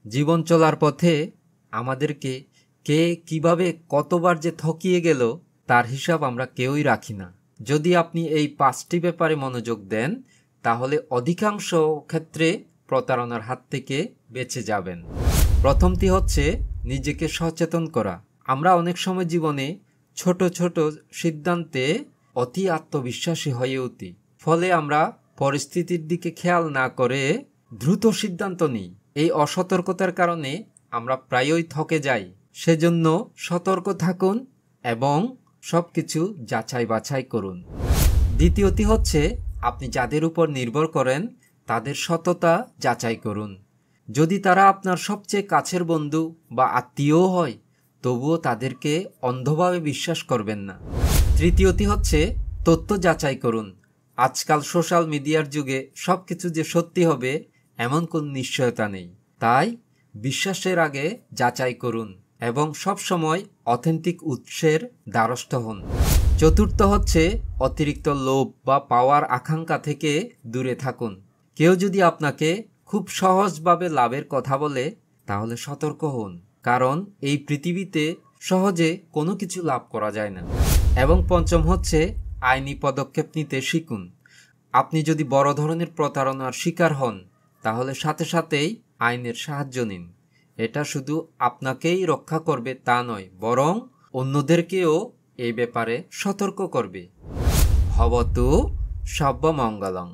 জীবন চলার পথে আমাদেরকে কে কিভাবে কতবার যে ঠকিয়ে গেল তার হিসাব আমরা কেউই রাখি না। যদি আপনি এই 5টি ব্যাপারে মনোযোগ দেন তাহলে অধিকাংশ ক্ষেত্রে প্রতারণার হাত থেকে বেঁচে যাবেন। প্রথমটি হচ্ছে নিজেকে সচেতন করা। আমরা অনেক সময় জীবনে ছোট ছোট সিদ্ধান্তে অতি আত্মবিশ্বাসী হয়ে উঠি, ফলে আমরা পরিস্থিতির দিকে খেয়াল না করে দ্রুত সিদ্ধান্ত নিই। এই অসতর্কতার কারণে আমরা প্রায়ই ঠকে যাই। সেজন্য সতর্ক থাকুন এবং সবকিছু যাচাই বাছাই করুন। দ্বিতীয়টি হচ্ছে আপনি যাদের উপর নির্ভর করেন তাদের সততা যাচাই করুন। যদি তারা আপনার সবচেয়ে কাছের বন্ধু বা আত্মীয় হয় তবুও তাদেরকে অন্ধভাবে বিশ্বাস করবেন না। তৃতীয়টি হচ্ছে তথ্য যাচাই করুন। আজকাল সোশ্যাল মিডিয়ার যুগে সবকিছু যে সত্যি হবে এমন কোনো নিশ্চয়তা নেই, তাই বিশ্বাসের আগে যাচাই করুন এবং সবসময় অথেন্টিক উৎসের দ্বারস্থ হন। চতুর্থ হচ্ছে অতিরিক্ত লোভ বা পাওয়ার আকাঙ্ক্ষা থেকে দূরে থাকুন। কেউ যদি আপনাকে খুব সহজভাবে লাভের কথা বলে তাহলে সতর্ক হন, কারণ এই পৃথিবীতে সহজে কোনো কিছু লাভ করা যায় না। এবং পঞ্চম হচ্ছে আইনি পদক্ষেপ নিতে শিখুন। আপনি যদি বড় ধরনের প্রতারণার শিকার হন তাহলে সাথে সাথেই আইনের সাহায্য নিন। এটা শুধু আপনাকেই রক্ষা করবে তা নয়, বরং অন্যদেরকেও এই ব্যাপারে সতর্ক করবে। ভবতু সর্বমঙ্গলং।